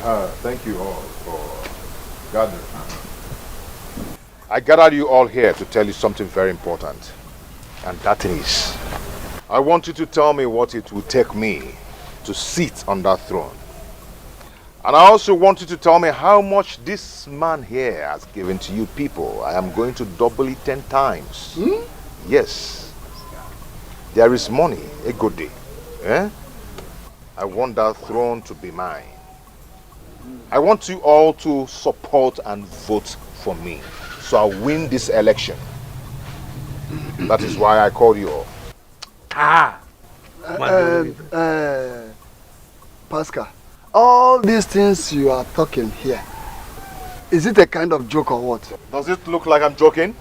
Thank you all for gathering. I gathered you all here to tell you something very important. And that is, I want you to tell me what it will take me to sit on that throne. And I also want you to tell me how much this man here has given to you people. I am going to double it 10 times. Yes. There is money, a good day. Eh? I want that throne to be mine. I want you all to support and vote for me, so I'll win this election. That is why I called you all. Pascal, all these things you are talking here, is it a kind of joke or what? Does it look like I'm joking?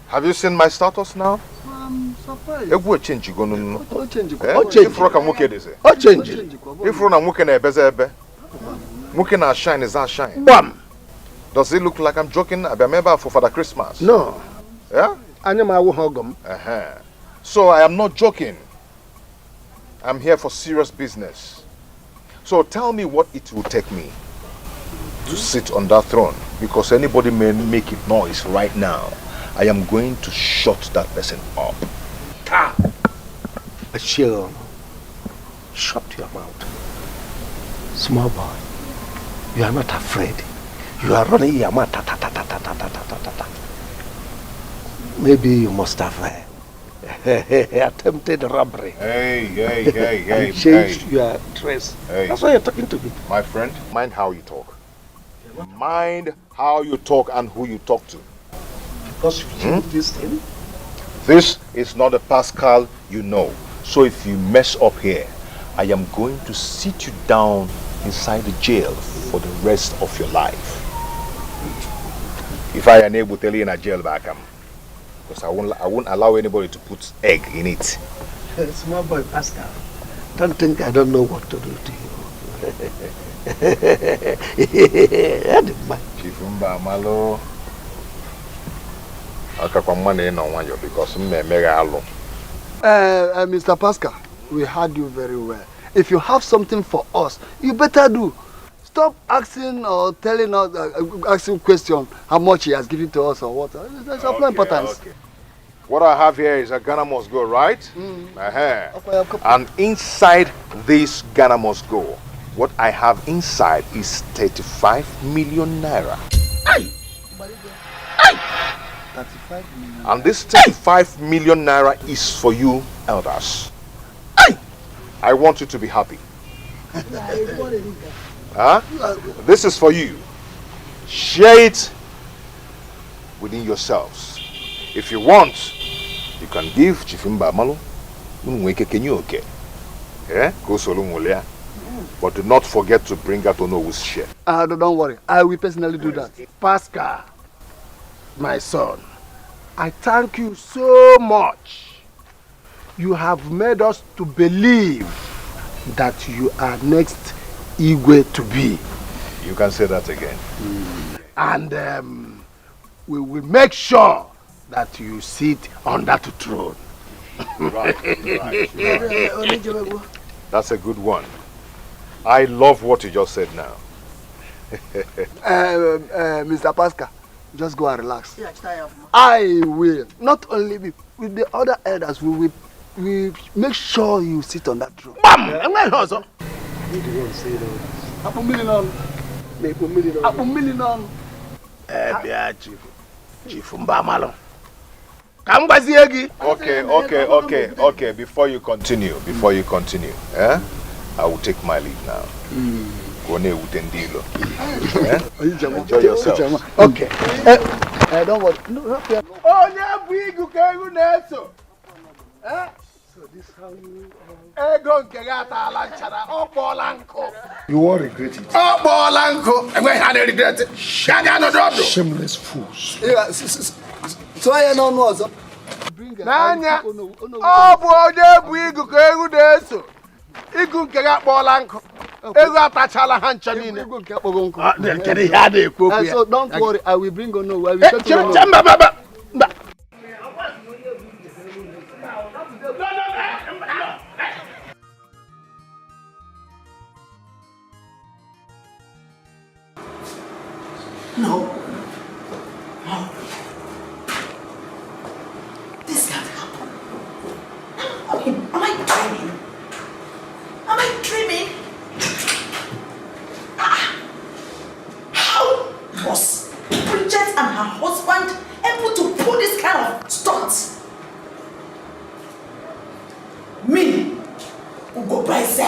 Have you seen my status now? I'm surprised. If we change, you're going to change. If rock and wicked is it? What change? If rock and wicked is ebe, wicked and shine is that shine. Bam! Does it look like I'm joking? I remember for Father Christmas. No. Yeah? So I am not joking. I'm here for serious business. So tell me what it will take me to sit on that throne. Because anybody may make it noise right now. I am going to shut that person up. Pascal, shut your mouth. Small boy, you are not afraid. You are running your mouth. Maybe you must have attempted robbery. Hey. Changed your dress. Hey. That's why you're talking to me. My friend, mind how you talk. Mind how you talk and who you talk to. Because you changed this thing. This is not the Pascal you know. So if you mess up here, I am going to sit you down inside the jail for the rest of your life. If I am able to tell you in a jail back, because I won't allow anybody to put egg in it. Small boy, Pascal, don't think I don't know what to do to you. Chifumba Malo. Because Mr. Pascal, we heard you very well. If you have something for us, you better do. Stop asking or telling us, asking questions how much he has given to us or what. That's of no importance. Okay. What I have here is a Ghana must go, right? And inside this Ghana must go, what I have inside is 35 million naira. Aye. 35 million. And this 35 million naira is for you elders. Aye. I want you to be happy. Huh? This is for you. Share it within yourselves. If you want, you can give Chifimba Malo. Okay. Yeah? Go solo. But do not forget to bring out Ono's share. Don't worry. I will personally do that. Pascal, my son, I thank you so much. You have made us to believe that you are next Igwe to be. You can say that again. And we will make sure that you sit on that throne. Right. That's a good one. I love what you just said now. Mr. Pascal, just go and relax. I will. Not only me, with the other elders, we make sure you sit on that throne. Bam! You the one say that. Apo million. Apo million. Chifumba Malo. Okay. Before you continue, I will take my leave now. Enjoy yourself. Okay. Don't worry. So this is how you... You won't regret it. Shameless fools. So I know what. Nanya. So don't worry, I will bring Ono. Ugobaise,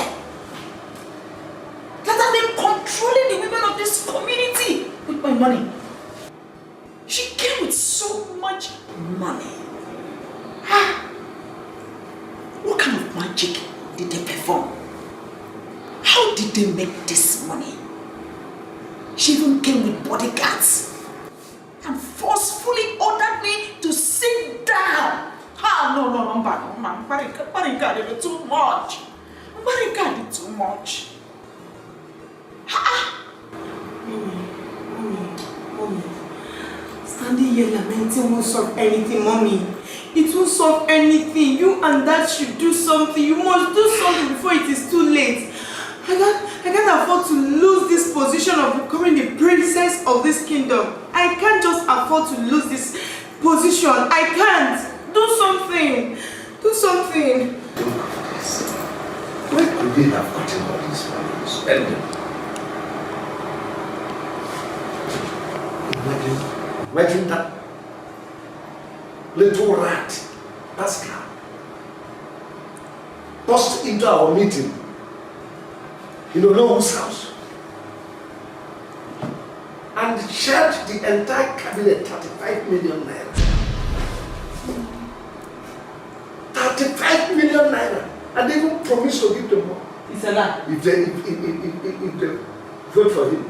that I've been controlling the women of this community with my money. She came with so much money. What kind of magic did they perform? How did they make this money? She even came with bodyguards and forcefully ordered me to sit down. No, Barricade too much. Barricade too much. Mommy. Standing here lamenting won't solve anything, Mommy. It won't solve anything. You and Dad should do something. You must do something before it is too late. I can't afford to lose this position of becoming the princess of this kingdom. I can't just afford to lose this position. I can't. Do something. Do something. Where could they have gotten all this money to spend them? Imagine that little rat, Pascal, burst into our meeting in Olowo's house and charged the entire cabinet 35 million naira. 35 million naira, and they even promised to give them more. It's a lie. If they vote for him.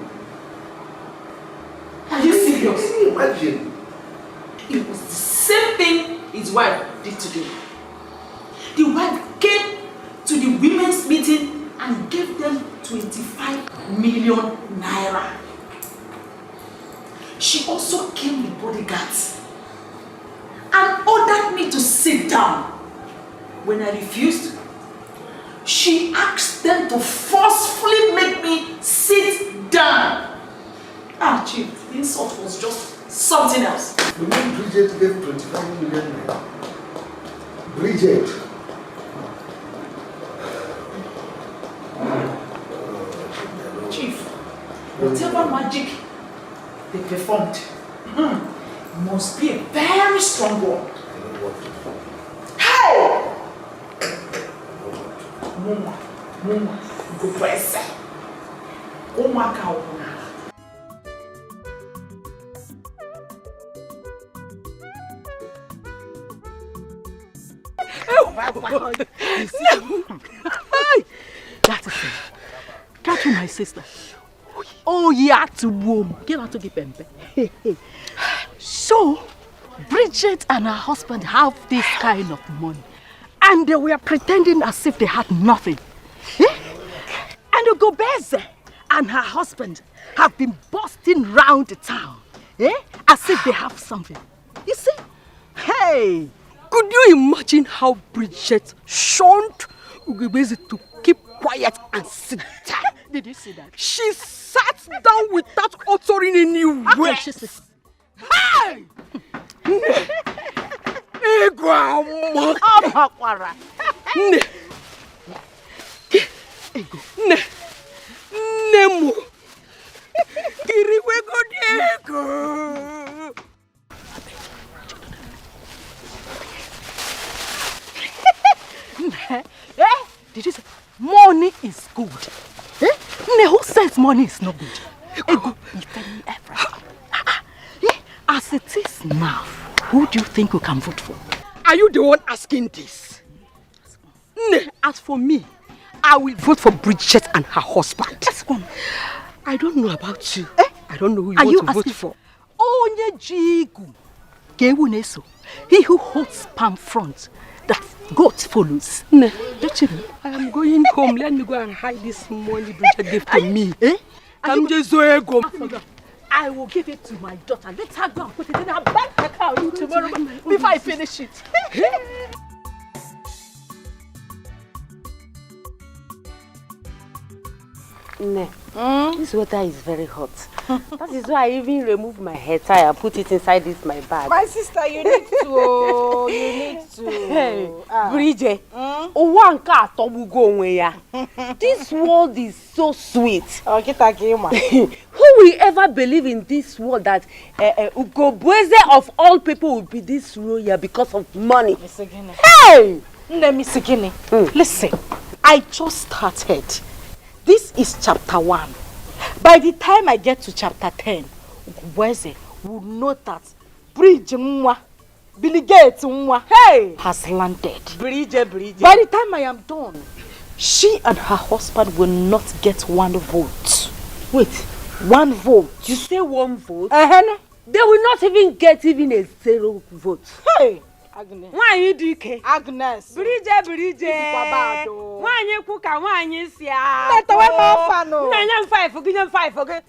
Are you serious? Can you imagine? It was the same thing his wife did today. The wife came to the women's meeting and gave them 25 million naira. She also came with bodyguards and ordered me to sit down. When I refused, she asked them to forcefully make me sit down. Chief, the insult was just something else. You mean Bridget gave 25 million naira? Bridget. Chief, whatever magic they performed must be a very strong one. Hey! Mama, go press. Oh my God. That is it. Catch you, my sister. Oh, yeah, to womb. Get out to the pempe. So, Bridget and her husband have this kind of money, and they were pretending as if they had nothing. And Ugobeze and her husband have been busting round the town, as if they have something. You see? Hey! Could you imagine how Bridget shunned Ugobeze to keep quiet and sit down? Did you see that? She sat down without uttering any word. Hey! Nemo. Did you say money is good? Who says money is not good? Ego, you tell me everything. As it is now, who do you think we can vote for? Are you the one asking this? As for me, I will vote for Bridget and her husband. I don't know about you. I don't know who you want to vote for. Onye jigu. Gewuneso. He who holds palm front, that goat follows. Don't you know? I am going home. Let me go and hide this money Bridget gave to me. I will give it to my daughter. Let her go and put it in her bank account tomorrow before I finish it. This water is very hot. That is why I even remove my hair tie and put it inside my bag. My sister, you need to. You need to. Hey, Bridget. This world is so sweet. Who will ever believe in this world that Ugobeze of all people will be this royal because of money? Hey! Listen, I just started. This is chapter 1. By the time I get to chapter 10, Ugubweze will know that Bridge Mwa, Billy Gates Mwa, hey, has landed. Bridge. By the time I am done, she and her husband will not get 1 vote. Wait, 1 vote. You say 1 vote? They will not even get even a 0 vote. Hey! Agnes. Why you do it? Agnes. Bridge. Why you cook and why you see? Let away my fan. No, 5 for give 5 for good.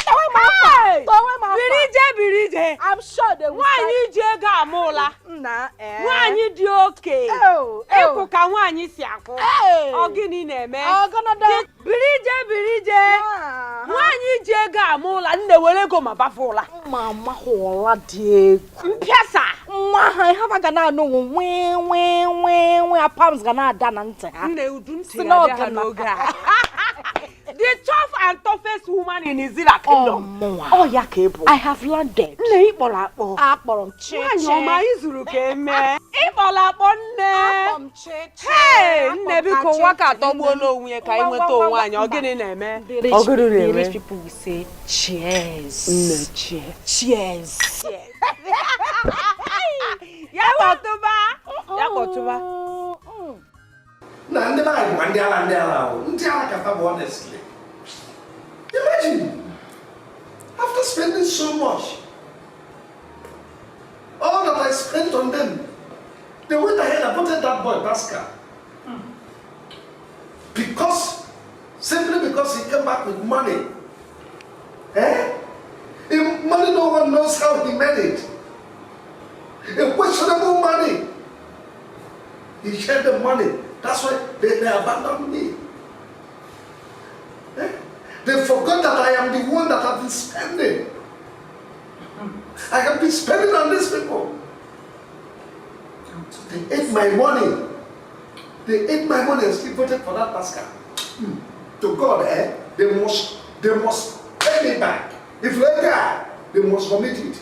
Bridge. I'm sure they will. Why you jega mola? Nah, Why you do okay? Oh, cook and why you see? Oh, guinea name. Oh, gonna do. Bridge. Why you jega mola? And the will go my bafola. Mama, hola, dear. Piasa. I have a gana no when a palms gonna done answer. No, don't say no. The tough and toughest woman in Israel kingdom. Oh, yeah, cable. I have landed. Ibola che. Izuru keme. Ibola bonne. Hey, nebi ko waka to mo no onwe ka inweta onwe anya ogini na eme. The rich people will say cheers. No, cheers. Yakotuba. Now, honestly. Imagine, after spending so much, all that I spent on them, they went ahead and voted that boy, Pascal. Simply because he came back with money. Money no one knows how he made it. A questionable money. He shared the money. That's why they abandoned me. They forgot that I am the one that have been spending. I have been spending on these people. They ate my money. They ate my money and still voted for that Pascal. To God, they must pay me back. If later, they must commit it.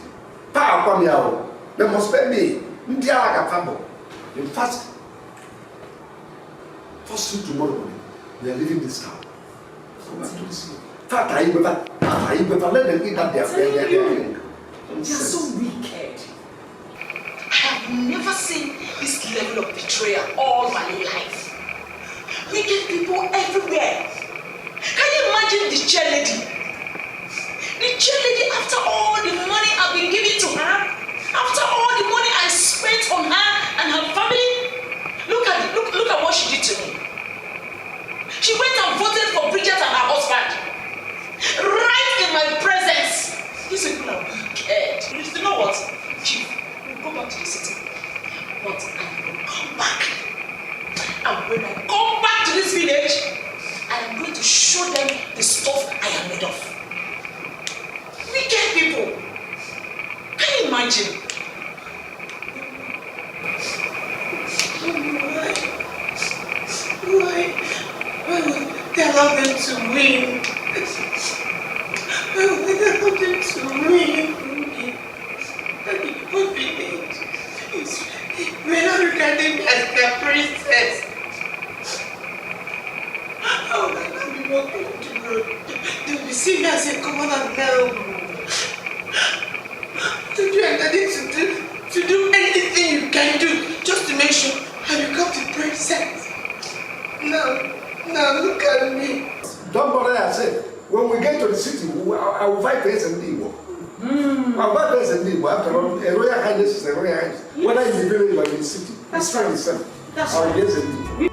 They must pay me. In fact, first thing tomorrow morning, we are leaving this town. Let them eat that They are so wicked. I have never seen this level of betrayal all my life. Wicked people everywhere. Can you imagine the chairlady? The chairlady, after all the money I've been giving to her, after all the money I spent on her and her family, look at what she did to me. She went and voted for Bridget and her husband. Right in my presence. These people are wicked. You know what? Chief, we'll go back to the city. But I will come back. And when I come back to this village, I am going to show them the stuff I am made of. Wicked people. Can you imagine? Why would they allow them to win? Why would they allow them to win? What we need is we're not regarding me as their princess. How would I not be walking on the road? They'll be seeing me as a common girl. Don't you have to do anything you can do just to make sure I become the princess? No, look at me. Don't bother, I said. When we get to the city, I will fight face and Igbo. I'll fight face and Igbo. After all, a royal highness is a royal highness. Whether in the village or in the city, it's fine itself. That's I will right. face and Igbo.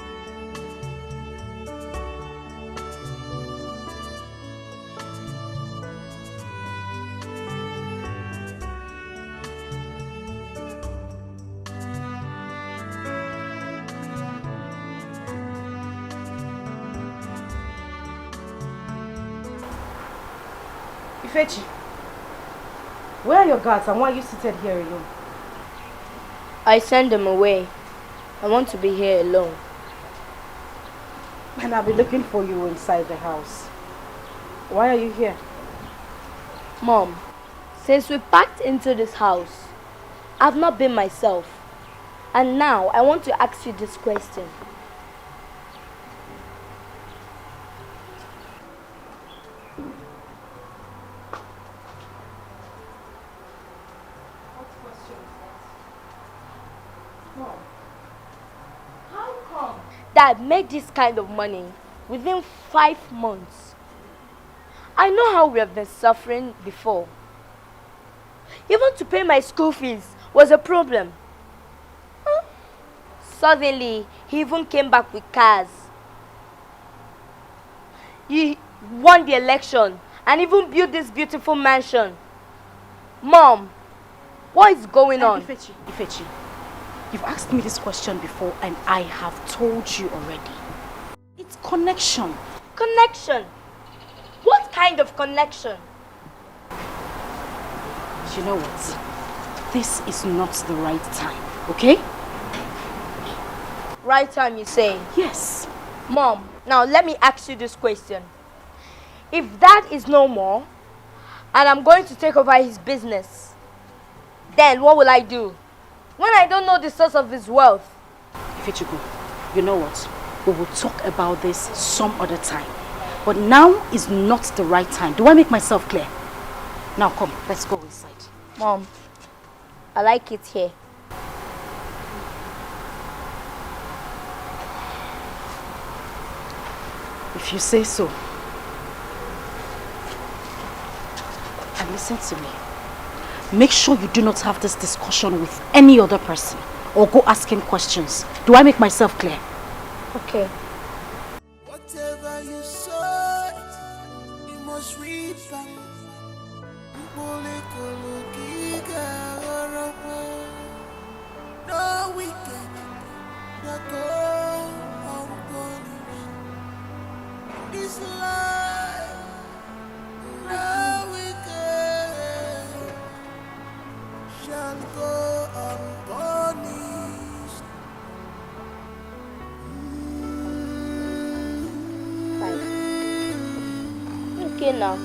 Ifechi, where are your guards and why are you seated here alone? I send them away. I want to be here alone. And I'll be looking for you inside the house. Why are you here? Mom, since we packed into this house, I've not been myself. And now I want to ask you this question. Dad made this kind of money within 5 months. I know how we have been suffering before. Even to pay my school fees was a problem. Suddenly, he even came back with cars. He won the election and even built this beautiful mansion. Mom, what is going on? Ifechi, you've asked me this question before and I have told you already. It's connection. Connection? What kind of connection? You know what? This is not the right time, okay? Right time, you say? Yes. Mom, now let me ask you this question. If Dad is no more, and I'm going to take over his business, then what will I do? When I don't know the source of his wealth? Ifechuku, you know what? We will talk about this some other time. But now is not the right time. Do I make myself clear? Now come, let's go inside. Mom, I like it here. If you say so. And listen to me. Make sure you do not have this discussion with any other person or go asking questions. Do I make myself clear? Okay. Whatever you sow, you must reap. No wicked, no go unpunished. This life, no wicked shall go unpunished. Okay now.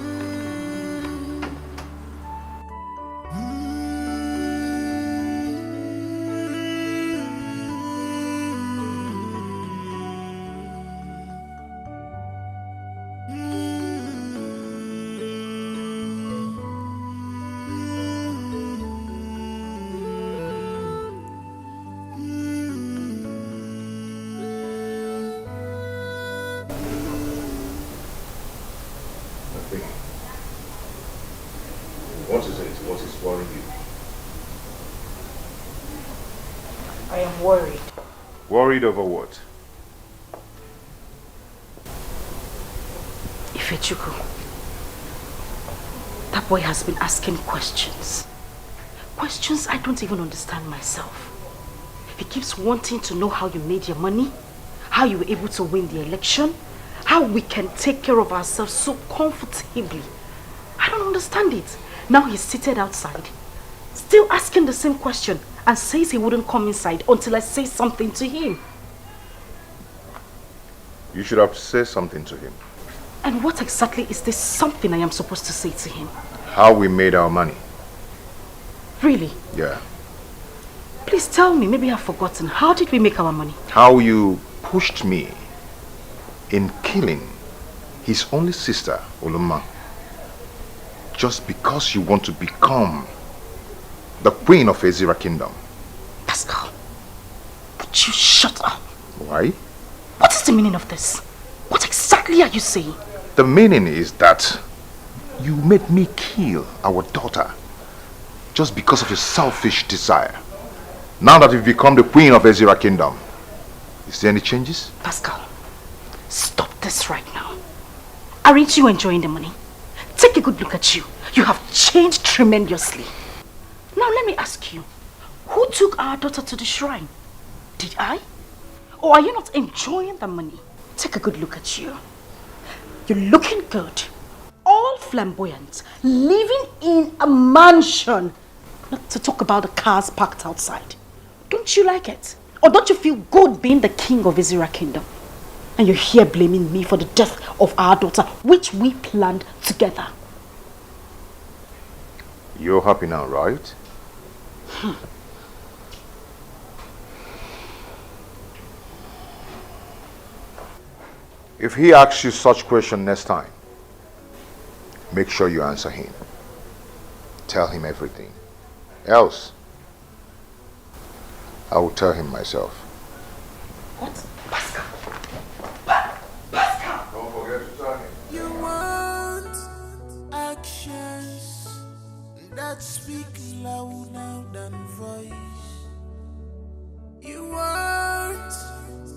What is it? What is worrying you? I am worried. Worried over what? Ifechuku, that boy has been asking questions. Questions I don't even understand myself. He keeps wanting to know how you made your money, how you were able to win the election, how we can take care of ourselves so comfortably. I don't understand it. Now he's seated outside, still asking the same question and says he wouldn't come inside until I say something to him. You should have said something to him. And what exactly is this something I am supposed to say to him? How we made our money. Really? Yeah. Please tell me, maybe I've forgotten. How did we make our money? How you pushed me in killing his only sister, Oluma. Just because you want to become the queen of Ezira Kingdom. Pascal, would you shut up? Why? What is the meaning of this? What exactly are you saying? The meaning is that you made me kill our daughter just because of your selfish desire. Now that you've become the queen of Ezira Kingdom, is there any changes? Pascal, stop this right now. Aren't you enjoying the money? Take a good look at you. You have changed tremendously. Now let me ask you, who took our daughter to the shrine? Did I? Or are you not enjoying the money? Take a good look at you. You're looking good. All flamboyant. Living in a mansion. Not to talk about the cars parked outside. Don't you like it? Or don't you feel good being the king of Ezira Kingdom? And you're here blaming me for the death of our daughter, which we planned together. You're happy now, right? If he asks you such question next time, make sure you answer him. Tell him everything. Else, I will tell him myself. What? Pascal. Don't forget to tell him. You want actions that speak louder than voice. You want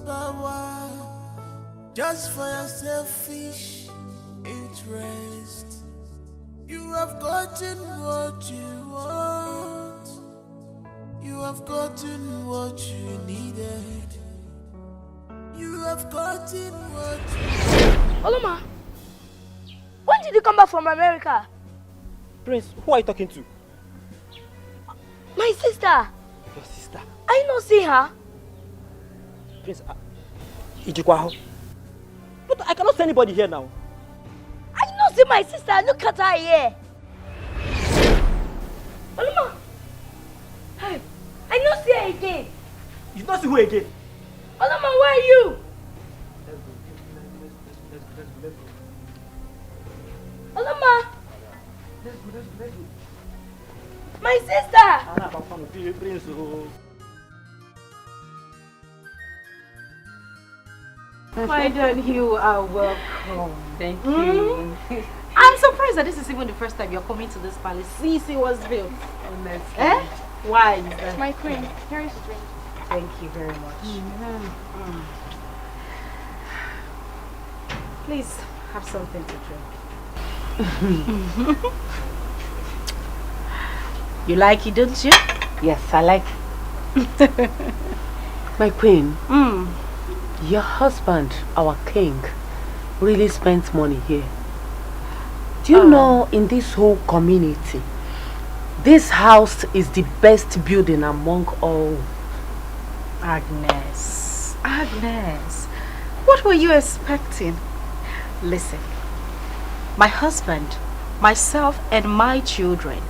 power just for your selfish interest. You have gotten what you want. You have gotten what you needed. You have gotten what you... Oloma, when did you come back from America? Prince, who are you talking to? My sister. Your sister? I not see her. Prince, Ijikwaho. But I cannot see anybody here now. I not see my sister. Look at her here. Oloma. Hey, I not see her again. You not see who again? Oloma, where are you? Let's go. Oloma. Let's go. My sister. Prince. Why don't you are welcome. Thank you. I'm surprised that this is even the first time you're coming to this palace since it was built. Honestly. Eh? Why is that? My queen, here is a drink. Thank you very much. Please have something to drink. You like it, don't you? Yes, I like it. My queen, your husband, our king, really spends money here. Do you know, in this whole community, this house is the best building among all? Agnes, what were you expecting? Listen, my husband, myself and my children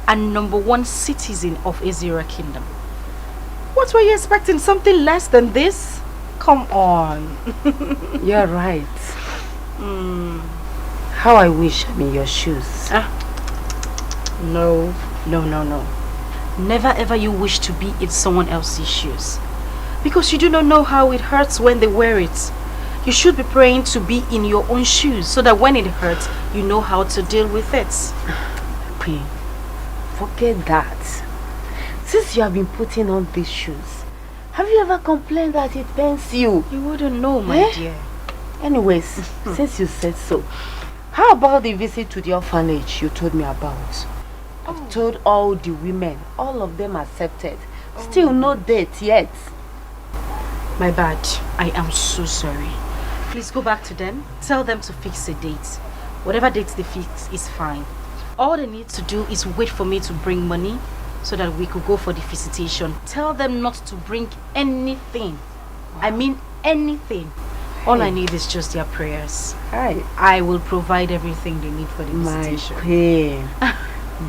are #1 citizen of Azira Kingdom. What were you expecting? Something less than this? Come on. You're right. How I wish I'm in your shoes. No. Never ever you wish to be in someone else's shoes. Because you do not know how it hurts when they wear it. You should be praying to be in your own shoes so that when it hurts, you know how to deal with it. Queen, forget that. Since you have been putting on these shoes, have you ever complained that it pains you? You wouldn't know, my dear. Anyways, since you said so, how about the visit to the orphanage you told me about? I've told all the women, all of them accepted. Still no date yet. My bad. I am so sorry. Please go back to them. Tell them to fix a date. Whatever date they fix is fine. All they need to do is wait for me to bring money so that we could go for the visitation. Tell them not to bring anything. I mean anything. All I need is just their prayers. I will provide everything they need for the visitation. My queen.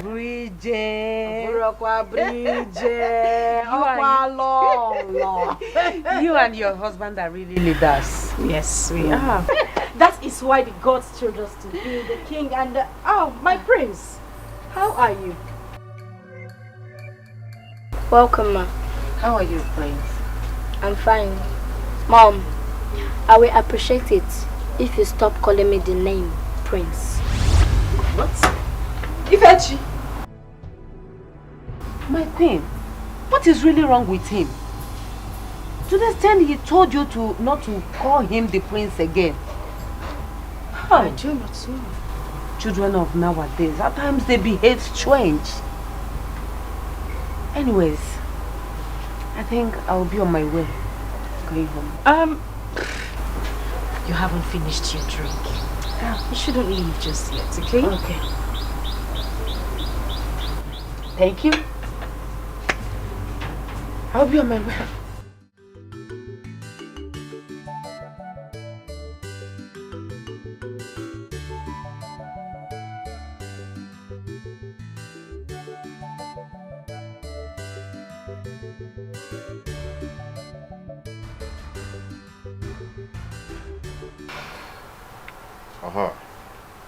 Bridget. You and your husband are really leaders. Yes, we are. That is why the gods chose us to be the king and the... Oh, my prince. How are you? Welcome, ma. How are you, prince? I'm fine. Mom, I will appreciate it if you stop calling me the name Prince. What? Ifechi. My queen, what is really wrong with him? To the extent he told you to not to call him the prince again. How? I do not know. Children of nowadays, at times they behave strange. Anyways, I think I'll be on my way. Going home. You haven't finished your drink. You shouldn't leave just yet, okay? Okay. Thank you. I'll be on my way.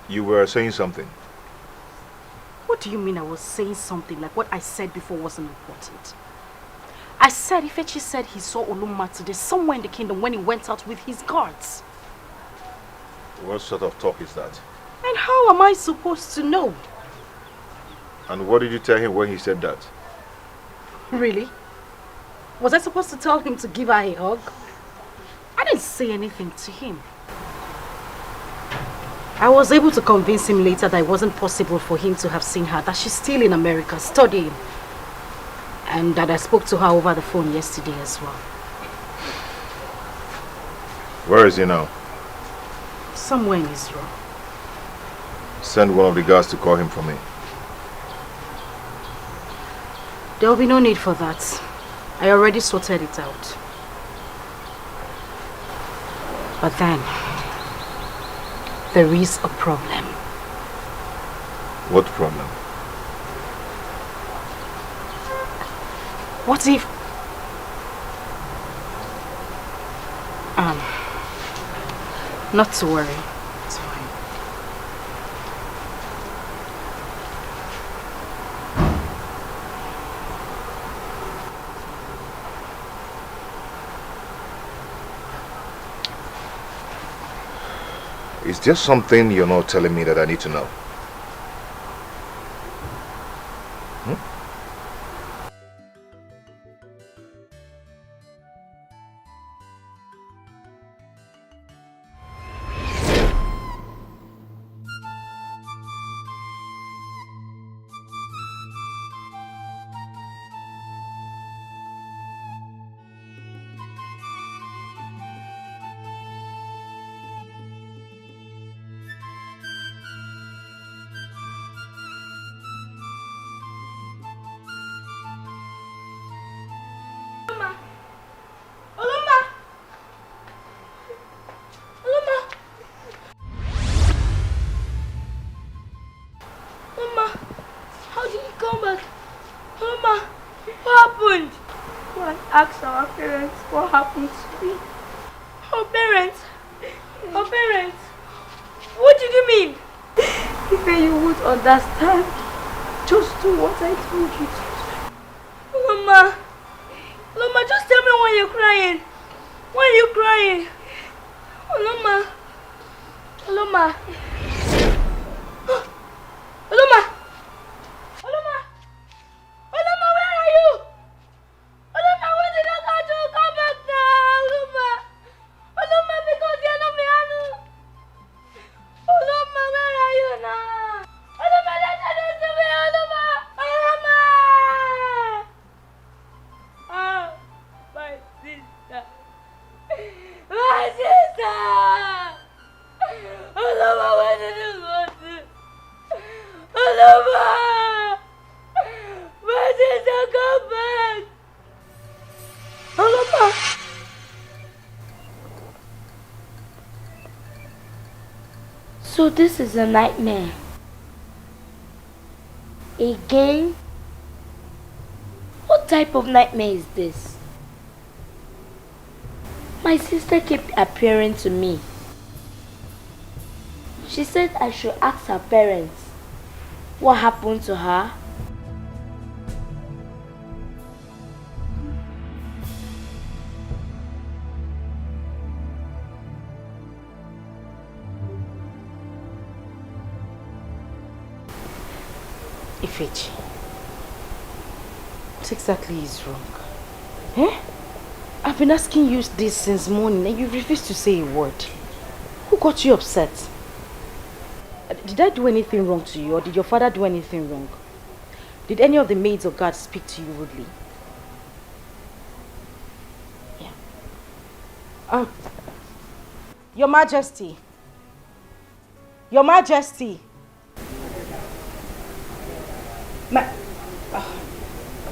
You were saying something. What do you mean I was saying something like what I said before wasn't important? I said Ifechi said he saw Olumma today somewhere in the kingdom when he went out with his guards. What sort of talk is that? And how am I supposed to know? And what did you tell him when he said that? Really? Was I supposed to tell him to give her a hug? I didn't say anything to him. I was able to convince him later that it wasn't possible for him to have seen her, that she's still in America studying. And that I spoke to her over the phone yesterday as well. Where is he now? Somewhere in Israel. Send one of the guards to call him for me. There will be no need for that. I already sorted it out. But then, there is a problem. What problem? What if... not to worry. It's fine. Is there something you're not telling me that I need to know? Ask our parents what happened to me. Our parents? What did you mean? If you would understand, just do what I told you to. Loma, just tell me why you're crying. Why are you crying? Loma. Where are you? Where did I go to? Come back now, because you're not me. Where are you now? Let us to me, Oh, my sister. Where did you go to? Where did you come back? So this is a nightmare. Again? What type of nightmare is this? My sister kept appearing to me. She said I should ask her parents what happened to her. Ifechi, what exactly is wrong? Eh? I've been asking you this since morning and you refused to say a word. Who got you upset? Did I do anything wrong to you, or did your father do anything wrong? Did any of the maids or guards speak to you rudely? Yeah. Your Majesty. Your Majesty.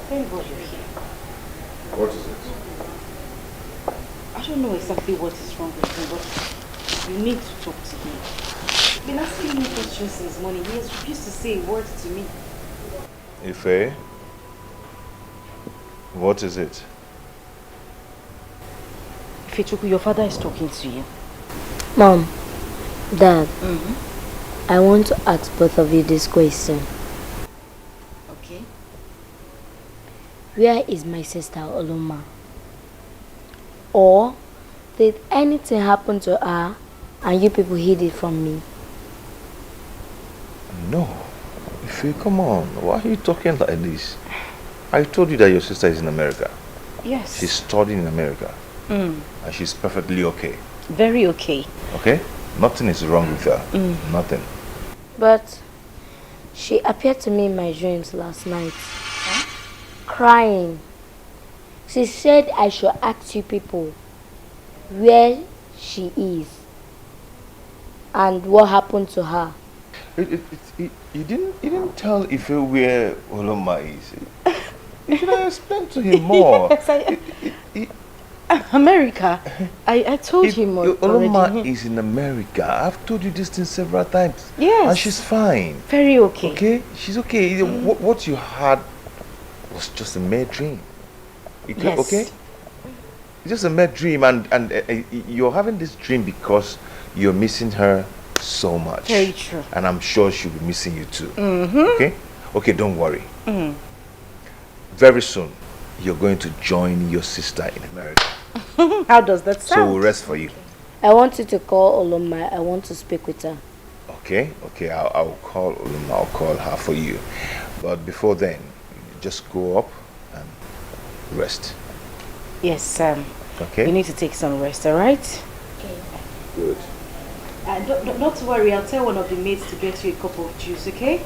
Thank God you're here. What is it? I don't know exactly what is wrong with him, but you need to talk to him. I've been asking him questions since morning. He has refused to say a word to me. Ife? What is it? Ifechuku, your father is talking to you. Mom, Dad, I want to ask both of you this question. Okay. Where is my sister Oloma? Or did anything happen to her and you people hid it from me? No. Ife, come on. Why are you talking like this? I told you that your sister is in America. Yes. She's studying in America. And she's perfectly okay. Very okay. Okay? Nothing is wrong with her. Nothing. But she appeared to me in my dreams last night. Huh? Crying. She said I should ask you people where she is and what happened to her. You didn't tell Ife where Oloma is. You should have explained to him more. Yes, America. I told him already. Oloma is in America. I've told you this thing several times. Yes. And she's fine. Very okay. Okay? She's okay. What you had was just a mere dream. Yes. Okay? It's just a mere dream, and you're having this dream because you're missing her so much. Very true. And I'm sure she'll be missing you too. Okay? Okay, don't worry. Very soon, you're going to join your sister in America. How does that sound? So we'll rest for you. I want you to call Oloma. I want to speak with her. Okay, I'll call Oloma. I'll call her for you. But before then, just go up and rest. Yes, okay. You need to take some rest, alright? Okay. Good. Not to worry, I'll tell one of the maids to get you a cup of juice, okay?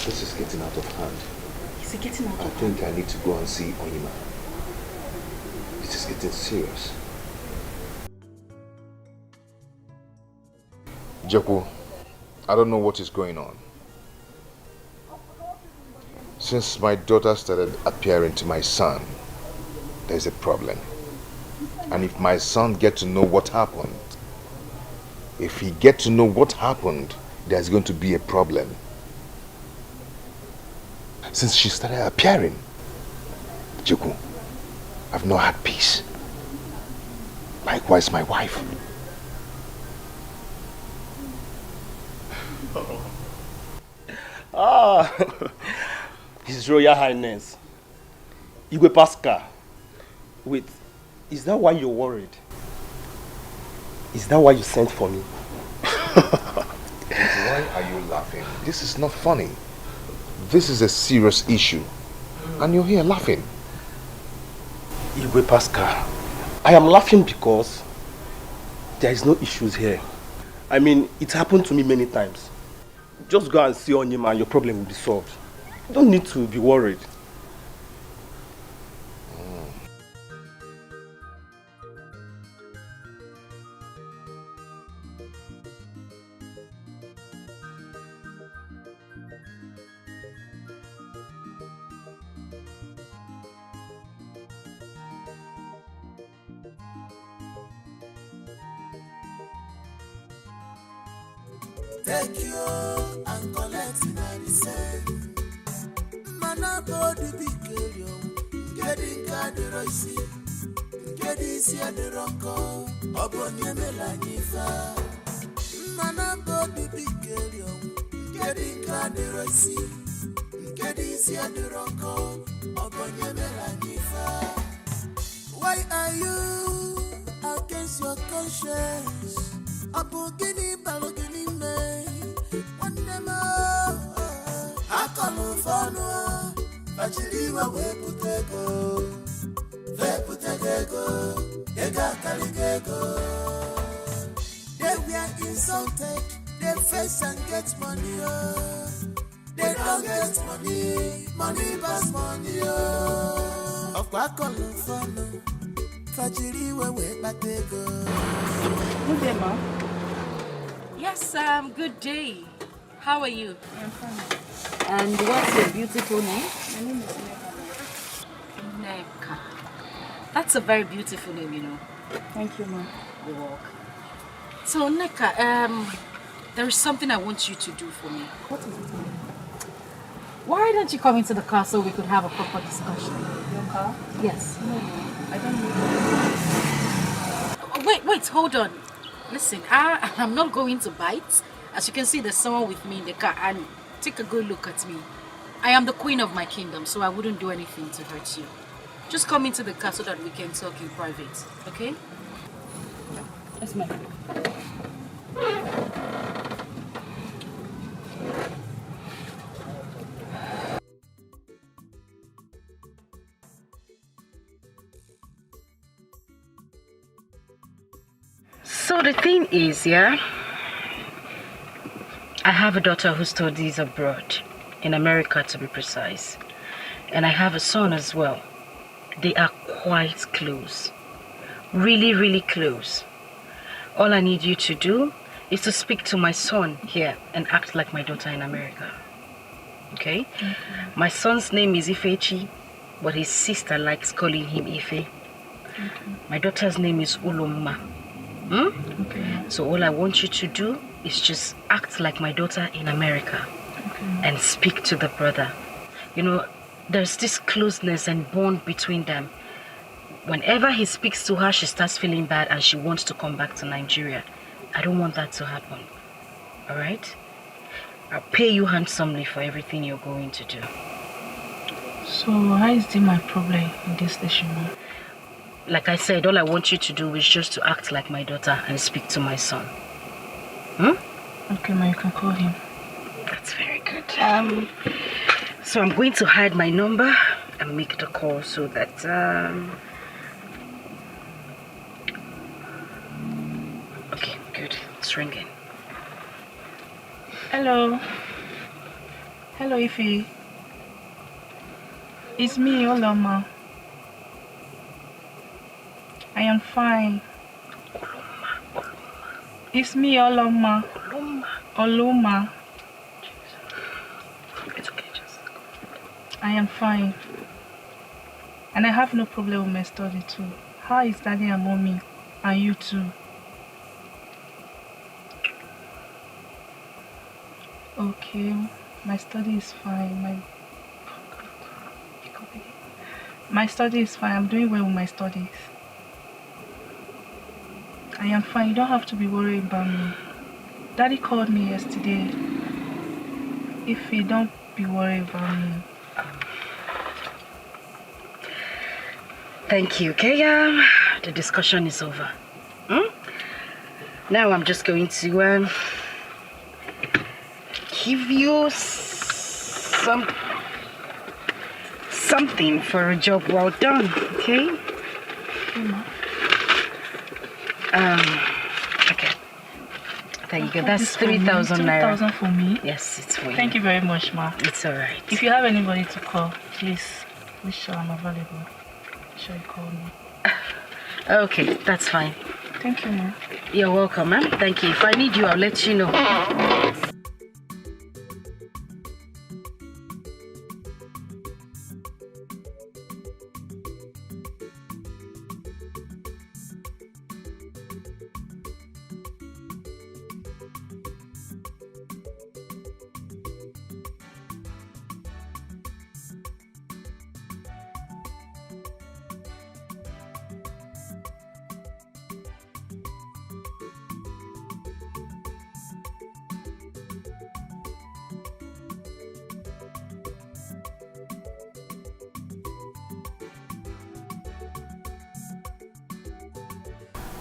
This is getting out of hand. Is it getting out of hand? I think I need to go and see Onny. It is getting serious. Jaku, I don't know what is going on. Since my daughter started appearing to my son, there's a problem. And if my son gets to know what happened, there's going to be a problem. Since she started appearing, Jaku, I've not had peace. Likewise, my wife. His Royal Highness, Igwe Pascal. Wait, is that why you're worried? Is that why you sent for me? Why are you laughing? This is not funny. This is a serious issue. And you're here laughing. Igwe Pascal, I am laughing because there is no issues here. I mean, it happened to me many times. Just go and see Onny and your problem will be solved. You don't need to be worried. Take you and collect medicine. Mana body be getting cadroisi. Getting sia de ronco. Obonye melanifa. Mana body be getting cadroisi. Getting sia de ronco. Obonye melanifa. Why are you against your conscience? Abogini balogini me. One more. Akalufano. Bachiliwa weputego. Veputego. Ega kaligego. They were insulted. They face and get money. They don't get money. Money pass money. Of Akalufano. Bachiliwa weputego. Good day, Mom. Yes, good day. How are you? I'm fine. And what's your beautiful name? My name is Neka. Neka. That's a very beautiful name, you know. Thank you, Mom. You're welcome. So, Neka, there is something I want you to do for me. What is it, Mom? Why don't you come into the car so we could have a proper discussion? Your car? Yes. No, I don't need Wait, hold on. Listen, I'm not going to bite. As you can see, there's someone with me in the car, and take a good look at me. I am the queen of my kingdom, so I wouldn't do anything to hurt you. Just come into the car so that we can talk in private, okay? That's my phone. So the thing is, yeah, I have a daughter who studies abroad, in America to be precise. And I have a son as well. They are quite close. Really, really close. All I need you to do is to speak to my son here and act like my daughter in America. Okay? My son's name is Ifechi, but his sister likes calling him Ife. My daughter's name is Uloma. So all I want you to do is just act like my daughter in America and speak to the brother. You know, there's this closeness and bond between them. Whenever he speaks to her, she starts feeling bad and she wants to come back to Nigeria. I don't want that to happen. Alright? I'll pay you handsomely for everything you're going to do. So how is this my problem in this station? Like I said, all I want you to do is just to act like my daughter and speak to my son. Okay, ma, you can call him. That's very good. So I'm going to hide my number and make the call so that okay, good. It's ringing. Hello. Hello, Ify. It's me, Oloma. I am fine. It's me, Oloma. Oloma. It's okay, just I am fine. And I have no problem with my study too. How is Daddy and Mommy? And you too? Okay, my study is fine. My study is fine. I'm doing well with my studies. I am fine. You don't have to be worried about me. Daddy called me yesterday. If you don't be worried about me. Thank you, okay? The discussion is over. Now I'm just going to give you something for a job well done, okay? Okay. There you go. That's 3,000 naira. 3,000 for me? Yes, it's for you. Thank you very much, ma. It's alright. If you have anybody to call, please be sure I'm available. Be sure you call me. Okay, that's fine. Thank you, ma. You're welcome, ma'am. Thank you. If I need you, I'll let you know.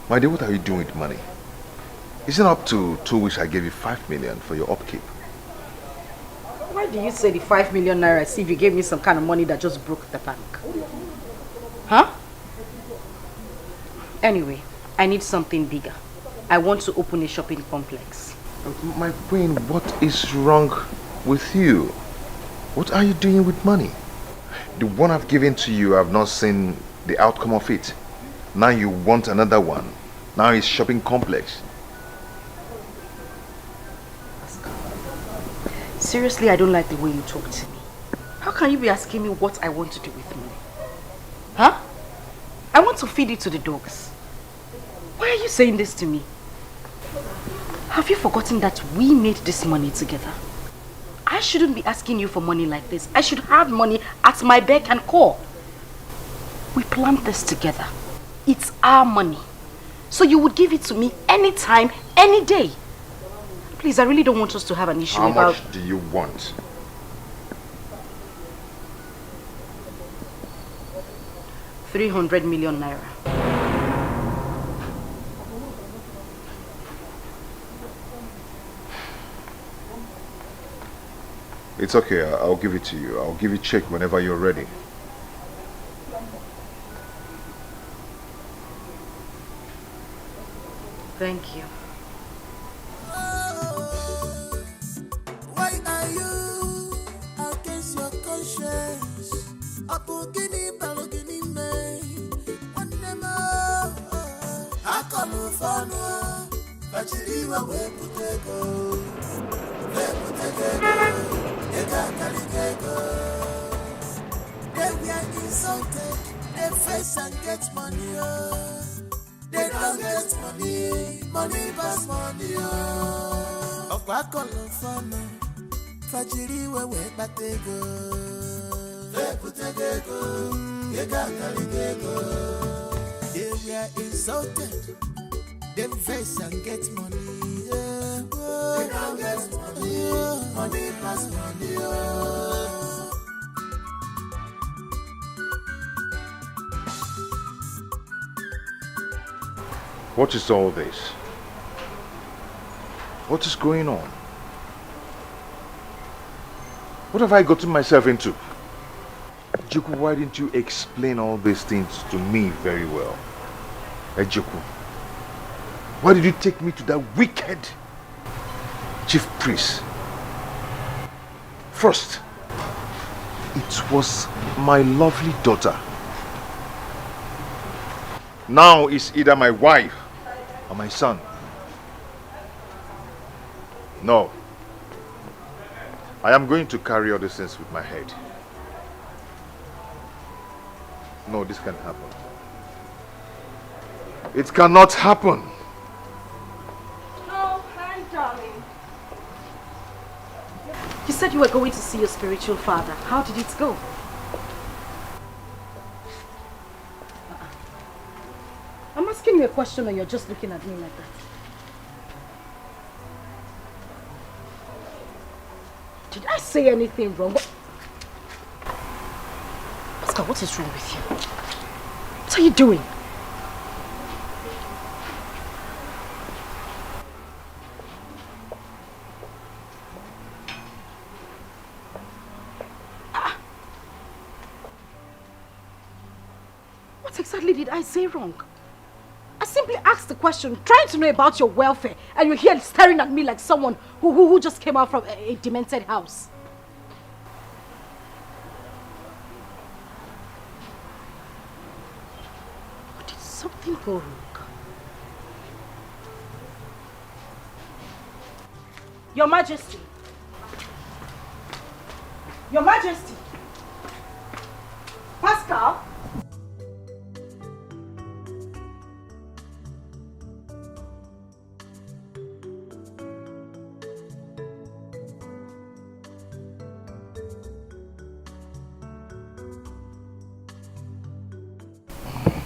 My dear, what are you doing with money? Isn't it up to 2 weeks I gave you 5 million for your upkeep? Why do you say the 5 million naira as if you gave me some kind of money that just broke the bank? Huh? Anyway, I need something bigger. I want to open a shopping complex. My queen, what is wrong with you? What are you doing with money? The one I've given to you, I've not seen the outcome of it. Now you want another one. Now it's shopping complex. Seriously, I don't like the way you talk to me. How can you be asking me what I want to do with money? Huh? I want to feed it to the dogs. Why are you saying this to me? Have you forgotten that we made this money together? I I shouldn't be asking you for money like this. I should have money at my beck and call. We planned this together. It's our money. So you would give it to me anytime, any day. Please, I really don't want us to have an issue about... How much do you want? ₦300 million naira. It's okay, I'll give it to you. I'll give you a check whenever you're ready. Thank you. Why are you against your conscience? Apogini balogini me. One more. Akalufano. Bachiriwa weputego. They were insulted, they face and get money. They don't get money, money pass money. Of back on the fun, Fajiri we batego. They put a go, they got they were insulted, they face and get money. They don't get money, money pass money. What is all this? What is going on? What have I gotten myself into? Ejiku, why didn't you explain all these things to me very well? Ejiku, why did you take me to that wicked chief priest? First, it was my lovely daughter. Now it's either my wife or my son. No. I am going to carry all these things with my head. No, this can't happen. It cannot happen. Oh, hi, darling. You said you were going to see your spiritual father. How did it go? I'm asking you a question and you're just looking at me like that. Did I say anything wrong? Pascal, what is wrong with you? What are you doing? What exactly did I say wrong? I simply asked the question, trying to know about your welfare, and you're here staring at me like someone who just came out from a demented house. Or did something go wrong? Your Majesty. Your Majesty. Pascal.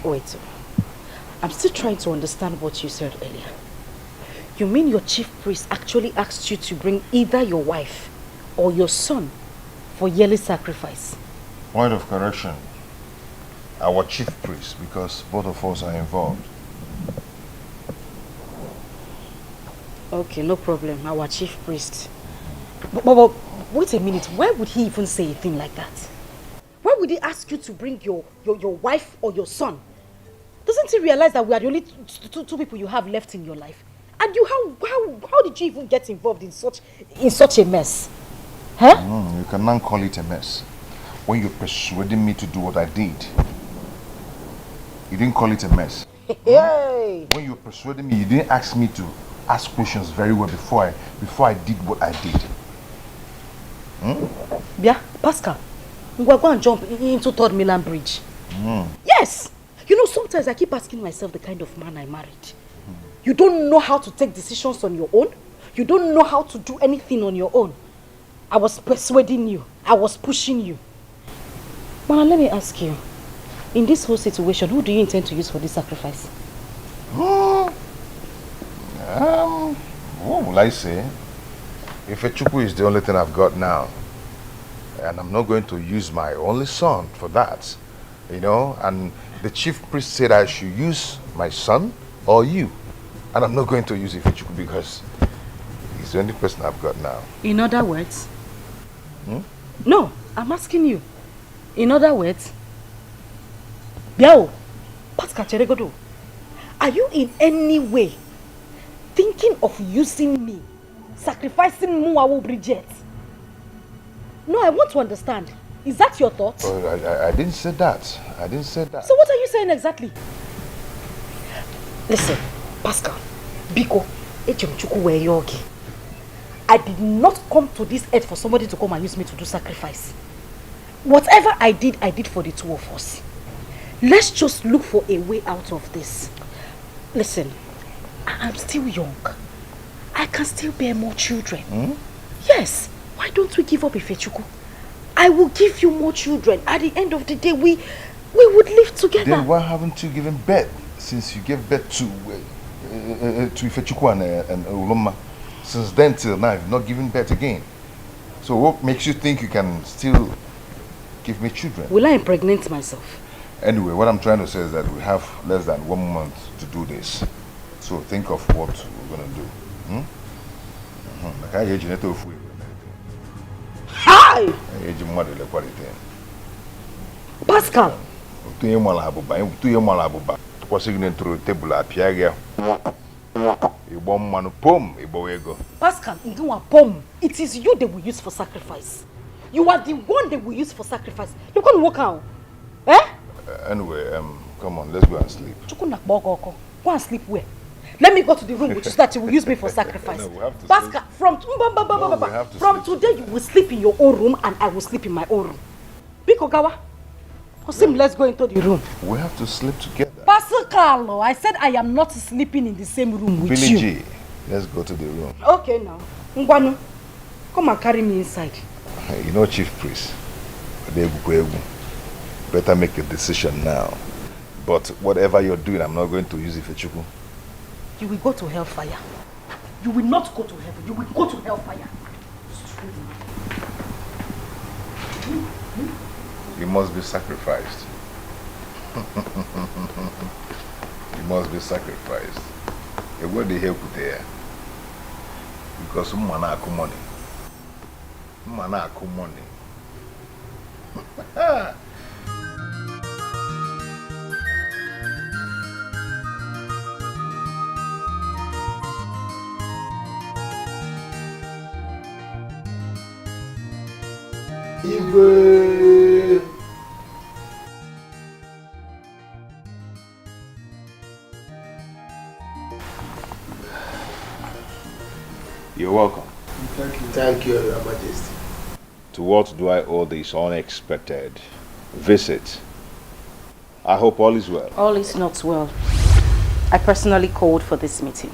Wait, I'm still trying to understand what you said earlier. You mean your chief priest actually asked you to bring either your wife or your son for yearly sacrifice? Point of correction. Our chief priest, because both of us are involved. Okay, no problem. Our chief priest. But wait a minute. Why would he even say a thing like that? Why would he ask you to bring your wife or your son? Doesn't he realize that we are the only two people you have left in your life? And you, how did you even get involved in such a mess? Huh? You cannot call it a mess. When you persuaded me to do what I did, you didn't call it a mess. Hey. When you persuaded me, you didn't ask me to ask questions very well before I did what I did. Yeah, Pascal, we're going to jump into Third Milan Bridge. Yes! You know, sometimes I keep asking myself the kind of man I married. You don't know how to take decisions on your own. You don't know how to do anything on your own. I was persuading you. I was pushing you. Mama, let me ask you. In this whole situation, who do you intend to use for this sacrifice? What will I say? If Chukwu is the only thing I've got now, and I'm not going to use my only son for that, you know, and the chief priest said I should use my son or you, and I'm not going to use Ifechukwu because he's the only person I've got now. In other words? No, I'm asking you. In other words, Biao, Pascal Cheregodo, are you in any way thinking of using me, sacrificing Muawu Bridget? No, I want to understand. Is that your thought? Oh, I didn't say that. I didn't say that. So what are you saying exactly? Listen, Pascal, Biko, I did not come to this earth for somebody to come and use me to do sacrifice. Whatever I did for the two of us. Let's just look for a way out of this. Listen, I'm still young. I can still bear more children. Yes. Why don't we give up Ifechukwu? I will give you more children. At the end of the day, we would live together. Then why haven't you given birth since you gave birth to Ifechukwu and Uloma? Since then till now, you've not given birth again. So what makes you think you can still give me children? Will I impregnate myself? Anyway, what I'm trying to say is that we have less than 1 month to do this. So think of what we're going to do. Hi! Pascal! Pascal, it is you they will use for sacrifice. You are the one they will use for sacrifice. You can't walk out. Eh? Anyway, come on, let's go and sleep. Go and sleep where? Let me go to the room which is that you will use me for sacrifice. No, we have to Pascal, from today you will sleep in your own room and I will sleep in my own room. Biko Gawa, let's go into the room. We have to sleep together. Pascal, I said I am not sleeping in the same room with Billy you. G, let's go to the room. Okay now. Ngwanu, come and carry me inside. You know, Chief Priest, better make a decision now. But whatever you're doing, I'm not going to use it for Chukwu. You will go to hellfire. You will not go to heaven. You will go to hellfire. You must be sacrificed. You must be sacrificed. A word they help there. Because mana aku money. Mana aku money. You're welcome. Thank you, Your Majesty. To what do I owe this unexpected visit? I hope all is well. All is not well. I personally called for this meeting.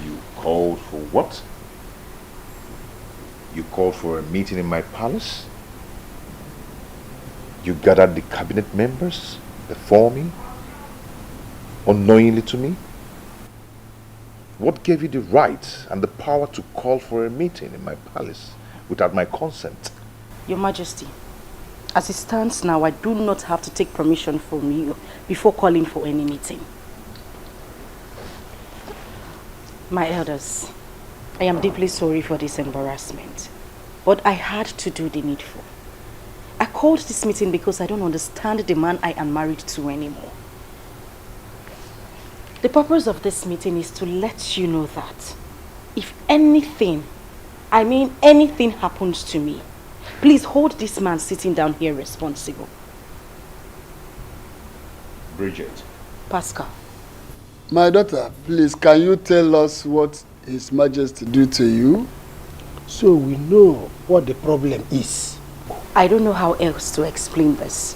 You called for what? You called for a meeting in my palace? You gathered the cabinet members before me? Unknowingly to me? What gave you the right and the power to call for a meeting in my palace without my consent? Your Majesty, as it stands now, I do not have to take permission from you before calling for any meeting. My elders, I am deeply sorry for this embarrassment, but I had to do the needful. I called this meeting because I don't understand the man I am married to anymore. The purpose of this meeting is to let you know that if anything, I mean anything happens to me, please hold this man sitting down here responsible. Bridget. Pascal. My daughter, please, can you tell us what His Majesty did to you? So we know what the problem is. I don't know how else to explain this,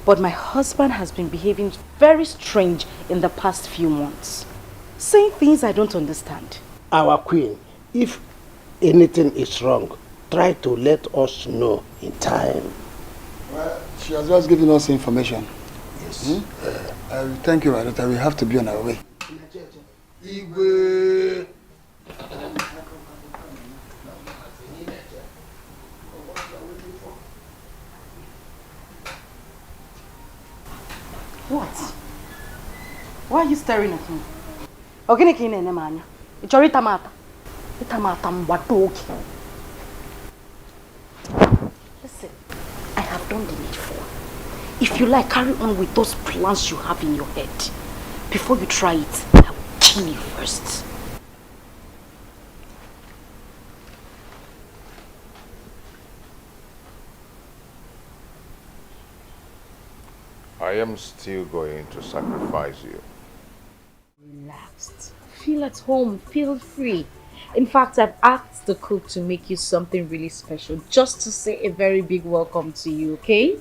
but my husband has been behaving very strange in the past few months, saying things I don't understand. Our queen, if anything is wrong, try to let us know in time. Well, she has just given us information. Yes. Thank you, my daughter. We have to be on our way. Igwe. What? Why are you staring at me? Ogini kine ne manya. Ichori tamata. Itamata mbatoki. Listen, I have done the needful. If you like, carry on with those plans you have in your head. Before you try it, I will kill you first. I am still going to sacrifice you. Relaxed. Feel at home. Feel free. In fact, I've asked the cook to make you something really special just to say a very big welcome to you, okay?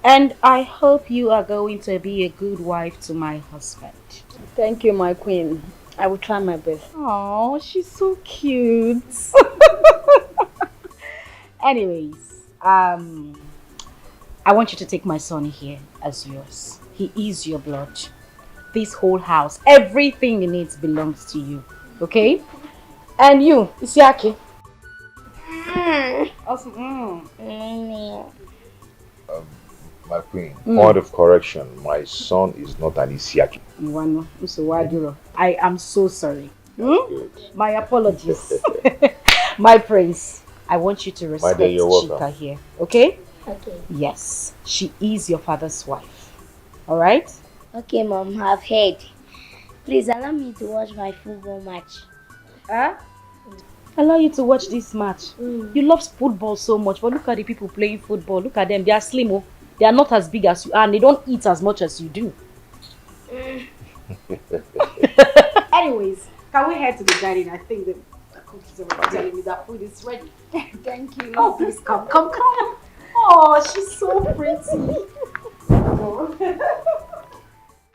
And I hope you are going to be a good wife to my husband. Thank you, my queen. I will try my best. Oh, she's so cute. Anyways, I want you to take my son here as yours. He is your blood. This whole house, everything he needs belongs to you. Okay? And you, Isiaki. Awesome. My queen, point of correction, my son is not an Isiaki. I am so sorry. My apologies. My prince, I want you to respect Chika here. Okay? Okay. Yes, she is your father's wife. Alright? Okay, Mom, I've heard. Please allow me to watch my football match. Huh? Allow you to watch this match. You love football so much, but look at the people playing football. Look at them. They are slim. Oh. They are not as big as you are, and they don't eat as much as you do. Anyways, can we head to the dining? I think the cook is already telling me that food is ready. Thank you. Oh, please come. Oh, she's so pretty.